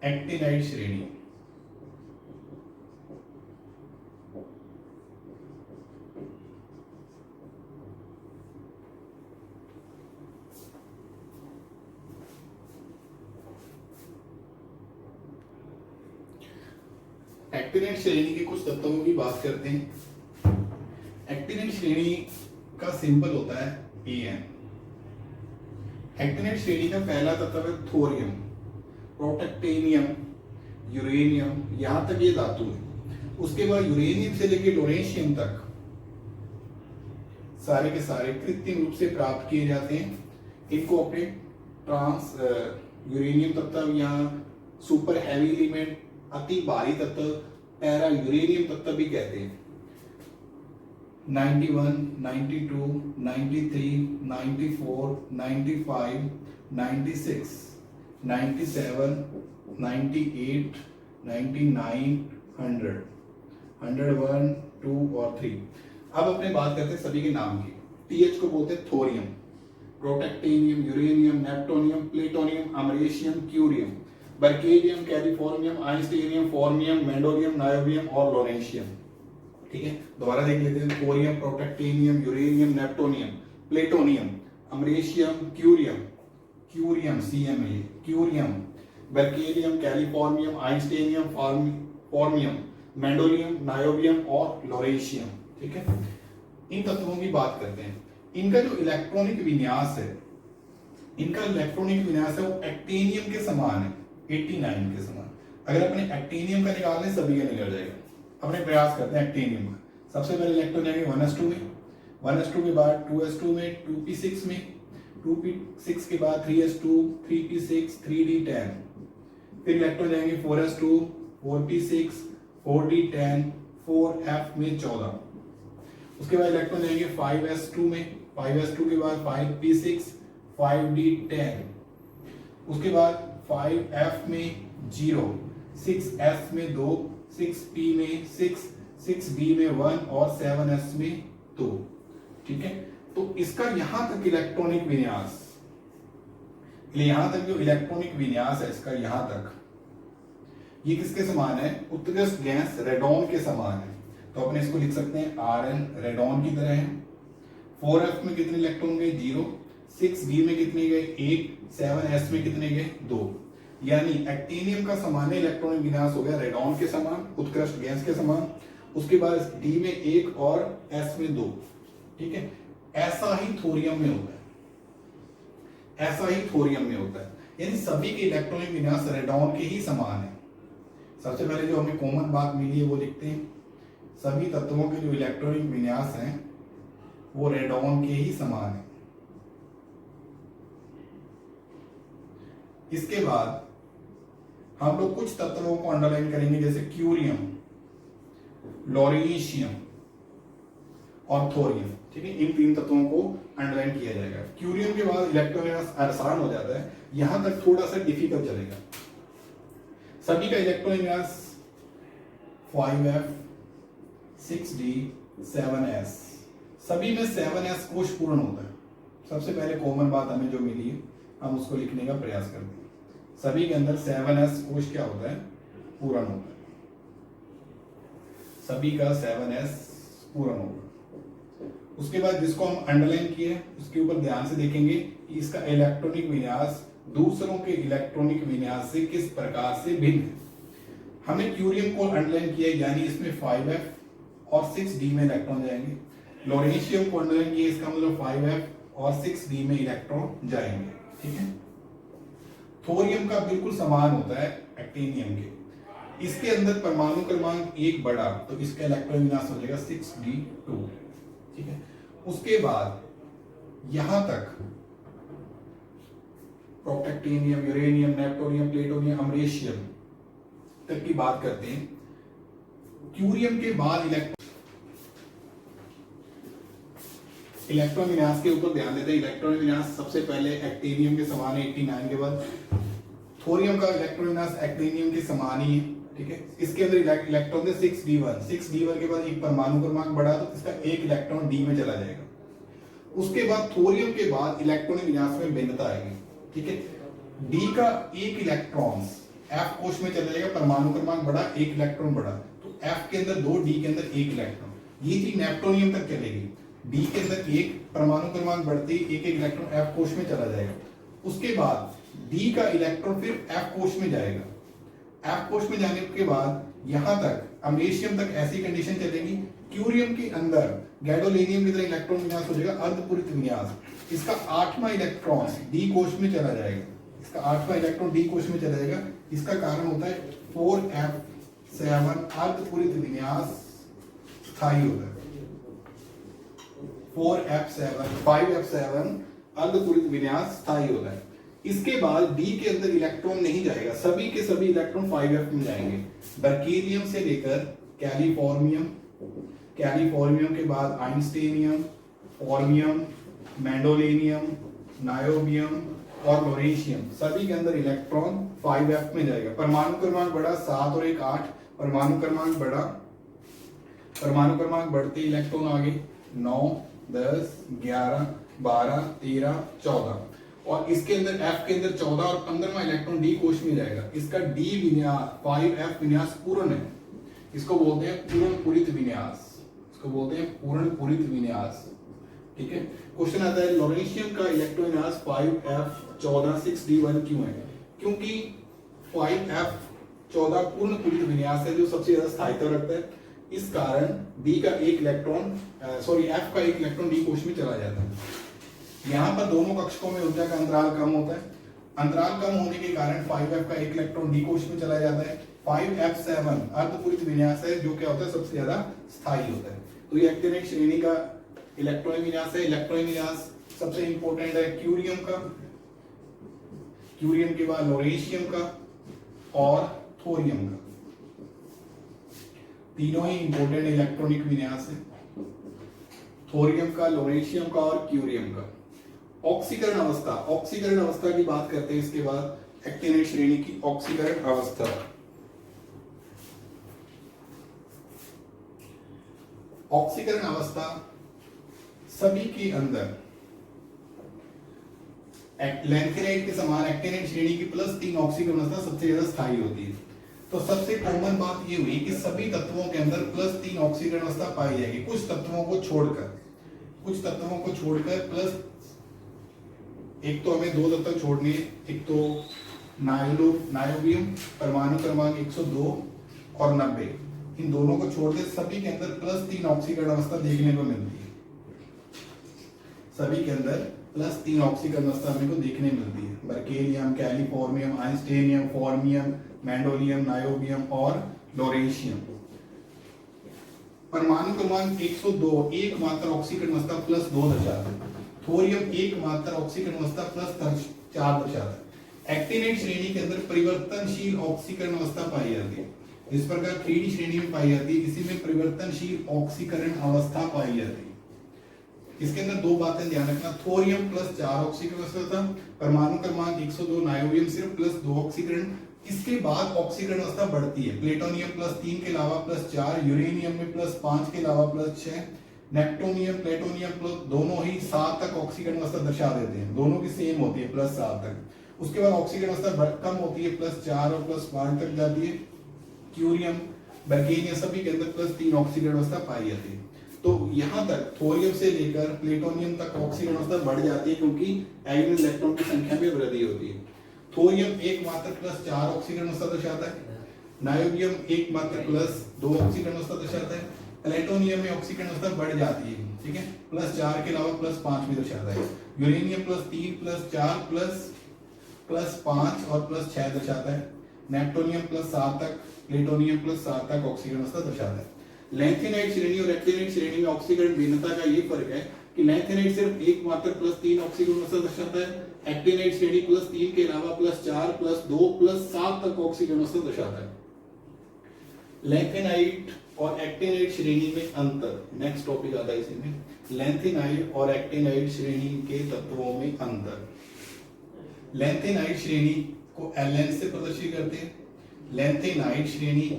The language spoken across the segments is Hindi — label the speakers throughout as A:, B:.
A: एक्टिनाइड श्रेणी। एक्टिनाइड श्रेणी के कुछ तत्वों की बात करते हैं। एक्टिनाइड श्रेणी का सिंबल होता है An। एक्टिनाइड श्रेणी का पहला तत्व है थोरियम, प्रोटैक्टेनियम, यूरेनियम, यहां तक ये धातु है। उसके बाद यूरेनियम से लेकर लोरेशियम तक सारे के सारे कृत्रिम रूप से प्राप्त किए जाते हैं। इनको अपने ट्रांस यूरेनियम तत्व या सुपर हैवी एलिमेंट, अति भारी तत्व, पैरा यूरेनियम तत्व भी कहते हैं। 91, 92, 93, 94, 95, 96, 97, 98, 99, 100, 101, 2 और 3। अब अपने बात करते हैं सभी के नाम की। टीएच को बोलते हैं thorium, protactinium, uranium, neptunium, plutonium, americium, curium, berkelium, californium, einsteinium, fermium, mendelevium, nobelium और लोरेशियम। ठीक है, दोबारा देख लेते हैं। Thorium, protactinium, uranium, neptunium, plutonium, americium, curium, curium CMA, curium, berkelium, californium, einsteinium, fermium, mendelevium, nobelium और लोरेशियम। ठीक है, इन तत्वों की बात करते हैं। इनका जो इलेक्ट्रॉनिक विन्यास है, इनका इलेक्ट्रॉनिक विन्यास है वो एक्टिनियम के समान है, 89 के समान। अगर अपने एक्टिनियम का निकाल लें सभी का निकल जाएगा। अपने प्रयास करते हैं एक्टिनियम का। सबसे पहले इलेक्ट्रॉन जाएंगे 1s2 में, 1s2 के बाद 2s2 में, 2p6 में, 2p6 के बाद 3s2, 3p6, 3d10। फिर इलेक्ट्रॉन जाएंगे 4s2, 4p6, 4d10, 4f में 14। उसके बाद इलेक्ट्रॉन जाएंगे 5s2 में, 5s2 के बाद 5p6, 5d10। उसके बाद 5f में 0, 6s में 2, 6p में 6, 6b में 1 और 7s में 2। ठीक है, तो इसका यहां तक इलेक्ट्रॉनिक विन्यास, यहां तक जो इलेक्ट्रॉनिक विन्यास है इसका यहां तक, ये किसके समान है? उत्कृष्ट गैस रेडॉन के समान है। तो अपने इसको लिख सकते हैं Rn रेडॉन की तरह है। 4f में कितने इलेक्ट्रॉन गए? 0, 6d में कितने गए? 1, 7s में कितने गए? 2। यानी एक्टिनियम का सामान्य इलेक्ट्रॉनिक विन्यास हो गया रेडॉन के समान, उत्कृष्ट गैस के समान। उसके बाद d में 1 और s में 2। ठीक है, ऐसा ही थोरियम में होता है, ऐसा ही थोरियम में होता है। यानी सभी के इलेक्ट्रॉनिक विन्यास रेडॉन के ही समान है। सबसे पहले जो हमें कॉमन बात मिली है वो लिखते हैं। सभी तत्वों के जो इलेक्ट्रॉनिक विन्यास हैं वो रेडॉन के ही समान है। इसके बाद हम लोग कुछ तत्वों को अंडरलाइन करेंगे, जैसे क्यूरियम, लोरेशियम और थोरियम। ठीक है, इन 3 तत्वों को अंडरलाइन किया जाएगा। क्यूरियम के बाद इलेक्ट्रॉन विन्यास आसान हो जाता है, यहां तक थोड़ा सा डिफिकल्ट चलेगा। सभी का इलेक्ट्रॉन विन्यास 5f, 6d, 7s, सभी में 7s कोश पूर्ण होता है। सबसे पहले कॉमन बात हमें जो मिली है हम उसको लिखने का प्रयास करते हैं। सभी के अंदर 7s कोश क्या होता है? पूर्ण होता है। सभी का 7s पूर्ण होगा। उसके बाद जिसको हम अंडरलाइन किए उसके ऊपर ध्यान से देखेंगे कि इसका इलेक्ट्रॉनिक विन्यास दूसरों के इलेक्ट्रॉनिक विन्यास से किस प्रकार से भिन्न है। हमने क्यूरियम को अंडरलाइन किया, यानी इसमें 5f और 6d में इलेक्ट्रॉन जाएंगे। लोरेशियम को अंडरलाइन किया, इसका मतलब 5f और 6d में इलेक्ट्रॉन जाएंगे। ठीक है, थोरियम का बिल्कुल समान होता है एक्टिनियम के। इसके अंदर परमाणु क्रमांक 1 बढ़ा तो इसका इलेक्ट्रॉन विन्यास हो जाएगा 6d2। ठीक है, उसके बाद यहां तक प्रोटैक्टेनियम, यूरेनियम, नेप्टोनियम, प्लेटोनियम, अमरेशियम तक की बात करते हैं। क्यूरियम के बाद इलेक्ट्रॉन विन्यास के ऊपर ध्यान देते हैं। इलेक्ट्रॉन विन्यास सबसे पहले एक्टिनियम के समान है 89 के बाद। थोरियम का इलेक्ट्रॉन विन्यास एक्टिनियम के समान ही है। ठीक है, इसके अंदर इलेक्ट्रॉन है 6d1। 6d1 के बाद एक परमाणु क्रमांक बढ़ा तो इसका एक इलेक्ट्रॉन d में चला जाएगा। उसके बाद थोरियम के बाद इलेक्ट्रॉनिक विन्यास में भिन्नता आएगी। ठीक है, d का एक इलेक्ट्रॉन F कोश में चला जाएगा, परमाणु क्रमांक बढ़ा, एक इलेक्ट्रॉन बढ़ा, तो F के अंदर 2, D के अंदर 1 इलेक्ट्रॉन, ये थी नेप्टोनियम तक चलेगी। D के अंदर 1, परमाणु क्रमांक बढ़ते ही एक इलेक्ट्रॉन F कोश में चला जाएगा। उसके बाद D का इलेक्ट्रॉन फिर F कोश में जाएगा। F कोश में जाने के बाद यहां तक अमरेशियम तक ऐसी कंडीशन चलेगी। क्यूरियम के अंदर गैडोलिनियम की तरह इलेक्ट्रॉन विन्यास हो जाएगा, अर्धपूरित विन्यास। इसका 8वां इलेक्ट्रॉन D कोश में चला जाएगा, इसका 8वां इलेक्ट्रॉन D कोश में चला जाएगा। इसका कारण होता है 4f7 अर्धपूरित विन्यास स्थायी होता है। 5f7 अर्धपूरित विन्यास स्थायी होता है। इसके बाद D के अंदर इलेक्ट्रॉन नहीं जाएगा, सभी के सभी इलेक्ट्रॉन 5f में जाएंगे। बर्केलियम से लेकर कैलिफोर्नियम, कैलिफोर्नियम के बाद आइंस्टीनियम, फॉर्मियम, मेंडोलेनियम, नायोबियम और लोरेशियम, सभी के अंदर इलेक्ट्रॉन 5f में जाएगा। परमाणु क्रमांक बढ़ा, 7 और 1 8, परमाणु क्रमांक बढ़ा, परमाणु क्रमांक बढ़ते इलेक्ट्रॉन आगे 9 10 11 12 13 14, और इसके अंदर F के अंदर 14 और 15वां इलेक्ट्रॉन D कोश में जाएगा। इसका D विन्यास 5f विन्यास पूर्ण है, इसको बोलते हैं पूर्ण पूरित विन्यास, इसको बोलते हैं पूर्ण पूरित विन्यास। ठीक है, क्वेश्चन आता है लोरेशियम का इलेक्ट्रॉन विन्यास 5f14 6d1 क्यों है? क्योंकि 5f14 पूर्ण पूरित विन्यास है जो सबसे ज्यादा स्थायित्व रखता है। इस कारण D का एक इलेक्ट्रॉन F का एक इलेक्ट्रॉन D कोश में चला जाता है। यहाँ पर दोनों कक्षकों में ऊर्जा का अंतराल कम होता है, अंतराल कम होने के कारण 5f का एक इलेक्ट्रॉन D कोश में चला जाता है। 5f7 अर्धपूरित विन्यास है जो क्या होता है सबसे ज्यादा स्थायी होता है। तो ये एक्टिनेट श्रेणी का इलेक्ट्रॉन विन्यास है। इलेक्ट्रॉन विन्यास सबसे इंपॉर्टेंट है क्यूरियम का, क्यूरियम के बाद लोरेशियम का और थोरियम का, तीनों ही इंपॉर्टेंट इलेक्ट्रॉनिक विन्यास है, थोरियम का, लोरेशियम का और क्यूरियम का। ऑक्सीकरण अवस्था, ऑक्सीकरण अवस्था की बात करते हैं। इसके बाद एक्टिनेट श्रेणी की ऑक्सीकरण अवस्था। ऑक्सीकरण अवस्था सभी के अंदर लैंथेनाइट के समान एक्टिनेट श्रेणी की +3 ऑक्सीकरण अवस्था सबसे ज्यादा स्थायी होती है। तो सबसे कॉमन बात ये हुई कि सभी तत्वों के अंदर +3 ऑक्सीकरण अवस्था पाई जाएगी, कुछ तत्वों को छोड़कर, कुछ तत्वों को छोड़कर प्लस, एक तो हमें 2 तत्व छोड़ने, एक तो नायोबियम परमाणु क्रमांक 102 और 90, इन दोनों को छोड़ दे, सभी के अंदर +3 ऑक्सीकरण अवस्था देखने को मिलती है, सभी के अंदर +3 ऑक्सीकरण अवस्था हमें को देखने मिलती है। Berkelium, californium, einsteinium, fermium, mendelevium, nobelium और लोरेशियम। परमाणु क्रमांक 102 एकमात्र ऑक्सीकरण अवस्था +2 दर्शाता है। थोरियम एकमात्र ऑक्सीकरण अवस्था +4 दर्शाता है। एक्टिनेट श्रेणी के अंदर परिवर्तनशील ऑक्सीकरण अवस्था पाई जाती है, जिस प्रकार 3D श्रेणी में पाई जाती है, इसी में परिवर्तनशील ऑक्सीकरण अवस्था पाई जाती है। इसके अंदर 2 बातें ध्यान रखना, थोरियम +4 ऑक्सीकरण अवस्था, परमाणु क्रमांक 102, नायोबियम सिर्फ +2 ऑक्सीकरण। इसके बाद ऑक्सीकरण अवस्था बढ़ती है, प्लेटोनियम +3 के अलावा +4, यूरेनियम में +5 के अलावा +6, नेप्टोनियम, प्लेटोनियम दोनों ही 7 तक ऑक्सीकरण अवस्था दर्शा देते हैं, दोनों की सेम होती है +7 तक। उसके बाद ऑक्सीकरण अवस्था कम होती है, +4 और +5 तक जाती है। क्यूरियम, बर्केलियम सभी के अंदर +3 ऑक्सीकरण अवस्था पाई जाती है। तो यहां तक थोरियम से लेकर प्लेटोनियम तक ऑक्सीकरण अवस्था बढ़ जाती है क्योंकि एटॉमिक इलेक्ट्रॉन की संख्या में वृद्धि होती है। थोरियम एकमात्र +4 ऑक्सीकरण अवस्था दर्शाता है, नायोबियम एकमात्र +2 ऑक्सीकरण अवस्था दर्शाता है, प्लेटोनियम में ऑक्सीकरण अवस्था बढ़ जाती है, ठीक है, +4 के अलावा +5 भी दर्शाता है। यूरेनियम +3 +4 +5 और +6 दर्शाता है। नेप्टोनियम +7 तक, प्लेटोनियम +7 तक ऑक्सीकरण अवस्था दर्शाता है। लैंथेनाइट श्रेणी और एक्टिनेट श्रेणी में ऑक्सीकरण भिन्नता का ये फर्क है कि लैंथेनाइट सिर्फ एकमात्र +3 ऑक्सीकरण अवस्था दर्शाता है, एक्टिनेट श्रेणी +3 के अलावा +4 +2 +7 तक ऑक्सीकरण अवस्था दर्शाता है। लैंथेनाइट और एक्टिनाइट श्रेणी में अंतर, नेक्स्ट टॉपिक आता है इसी में, लैंथेनाइट और एक्टिनाइट श्रेणी के तत्वों में अंतर। लैंथेनाइट श्रेणी को Ln से प्रदर्शित करते हैं। लैंथेनाइट श्रेणी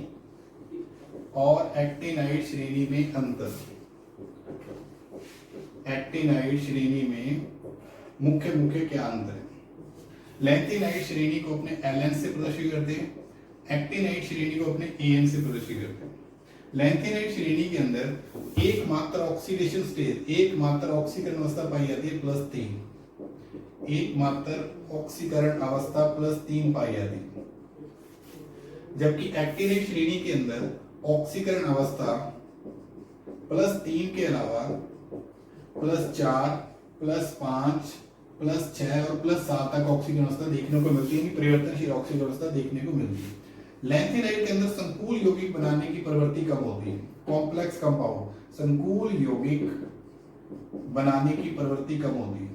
A: और एक्टिनाइट श्रेणी में अंतर, एक्टिनाइट श्रेणी में मुख्य क्या अंतर है? लैंथेनाइट श्रेणी को अपने Ln से प्रदर्शित करते हैं एक्टिनाइड श्रेणी को अपने An से प्रदर्शित करते हैं। लैंथेनाइड श्रेणी के अंदर एकमात्र ऑक्सीडेशन स्टेज, एकमात्र ऑक्सीकरण अवस्था पाई जाती है +3, एकमात्र ऑक्सीकरण अवस्था +3 पाई जाती है। जबकि एक्टिनाइड श्रेणी के अंदर ऑक्सीकरण अवस्था +3 के अलावा +4, +5, +6 और +7 तक ऑक्सीकरण अवस्था देखने को मिलती है, परिवर्तनशील ऑक्सीकरण अवस्था देखने को मिलती है। लैंथेनाइड के अंदर संकुल यौगिक बनाने की प्रवृत्ति कम होती है, कॉम्प्लेक्स कंपाउंड, संकुल यौगिक बनाने की प्रवृत्ति कम होती है,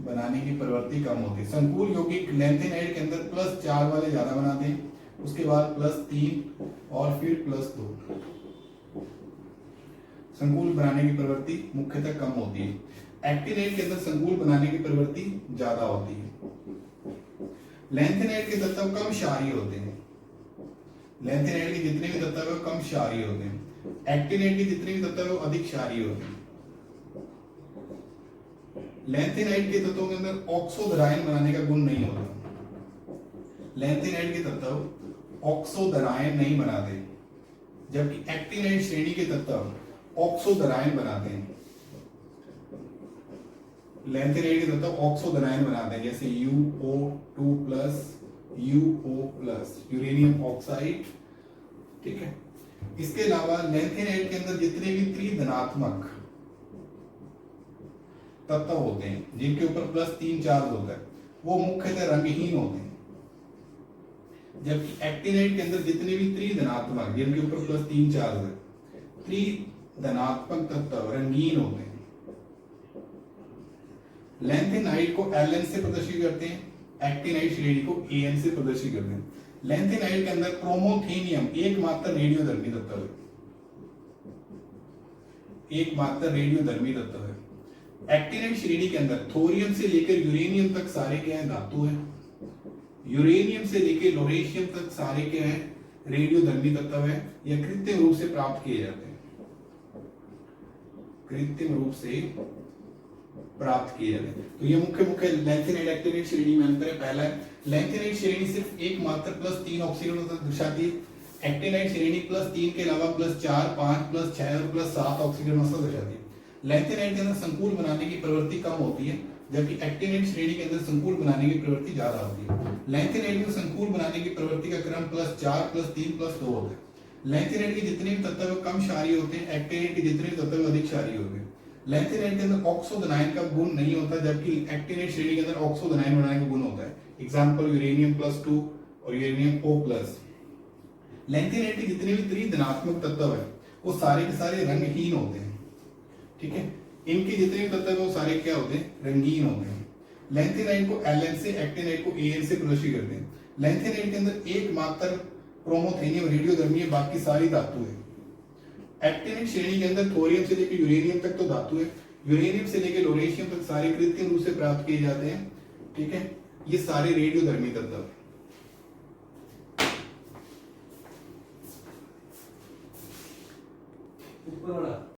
A: बनाने की प्रवृत्ति कम होती है। संकुल यौगिक लैंथेनाइड के अंदर +4 वाले ज्यादा बनाते हैं, उसके बाद +3 और फिर +2। संकुल बनाने की प्रवृत्ति मुख्यतः कम होती है। एक्टिनाइड के अंदर संकुल बनाने की प्रवृत्ति ज्यादा होती है। लैंथेनाइड के तत्व कम क्षारीय होते हैं, लैंथेनाइड के जितने भी तत्व है कम क्षारीय होते हैं। एक्टिनाइड के जितने भी तत्व है वो अधिक क्षारीय होते हैं। लैंथेनाइड के तत्वों के अंदर ऑक्सोदरायन बनाने का गुण नहीं होता, लैंथेनाइड के तत्व ऑक्सोदरायन नहीं बनाते, जबकि एक्टिनाइड श्रेणी के तत्व ऑक्सोदरायन बनाते हैं। लैंथेनाइड के तत्व ऑक्सोदरायन बनाते हैं, जैसे UO2+, UO+, यूरेनियम ऑक्साइड। ठीक है, इसके अलावा लैंथेनाइड के अंदर जितने भी त्रिधनात्मक तत्व होते हैं जिनके ऊपर +3 चार्ज होता है वो मुख्यतः रंगहीन होते हैं, जबकि एक्टिनाइड के अंदर जितने भी त्रिधनात्मक जिनके ऊपर +3 चार्ज है, त्रिधनात्मक तत्व रंगीन होते हैं। लैंथेनाइड को Ln से प्रदर्शित करते हैं, एक्टिनाइड श्रेणी को An से प्रदर्शित करते हैं। लैंथेनाइड के अंदर क्रोमोथेनियम एकमात्र रेडियोधर्मी तत्व है, एकमात्र रेडियोधर्मी तत्व है। एक्टिनाइड श्रेणी के अंदर थोरियम से लेकर यूरेनियम तक सारे क्या है, धातु है। यूरेनियम से लेकर लोरेशियम तक सारे क्या है, रेडियोधर्मी तत्व है, या कृत्रिम रूप से प्राप्त किए जाते हैं, कृत्रिम रूप से प्राप्त किए जाते हैं। तो ये मुख्य लैंथेनाइड एक्टिनाइड श्रेणी में अंतर है। पहला है लैंथेनाइड श्रेणी सिर्फ एकमात्र +3 ऑक्सीकरण दर्शाती है, एक्टिनाइड श्रेणी +3 के अलावा +4, 5, +6 और +7 ऑक्सीकरण अवस्था दर्शाती है। लैंथेनाइड के अंदर संकुल बनाने की प्रवृत्ति कम होती है, जबकि एक्टिनाइड श्रेणी के अंदर संकुल बनाने की प्रवृत्ति ज्यादा होती है। लैंथेनाइड में संकुल बनाने की प्रवृत्ति का क्रम +4, +3, +2 होता है। लैंथेनाइड के जितने भी तत्व कम क्षारीय होते हैं, एक्टिनाइड के जितने भी तत्व अधिक क्षारीय होते हैं। लैंथेनाइड के अंदर ऑक्सोदनायन का गुण नहीं होता, जबकि एक्टिनाइड श्रेणी के अंदर ऑक्सोदनायन बनाने का गुण होता है। एग्जांपल यूरेनियम +2 और यूरेनियम O+। लैंथेनाइड के जितने भी त्रिधनात्मक तत्व है वो सारे के सारे रंगहीन होते हैं। ठीक है, इनके जितने भी तत्व है वो सारे क्या होते हैं, रंगीन होते हैं। लैंथेनाइड को Ln से, एक्टिनाइड को An से प्रदर्शित करते हैं। लैंथेनाइड के अंदर एकमात्र क्रोमोथेनियम रेडियोधर्मी है, बाकी सारी धातु है। एक्टिनाइड श्रेणी के अंदर थोरियम से लेकर यूरेनियम तक तो धातु है, यूरेनियम से लेकर लोरेशियम तक सारे कृत्रिम रूप से प्राप्त किए जाते हैं। ठीक है, ये सारे रेडियोधर्मी तत्व ऊपर वाला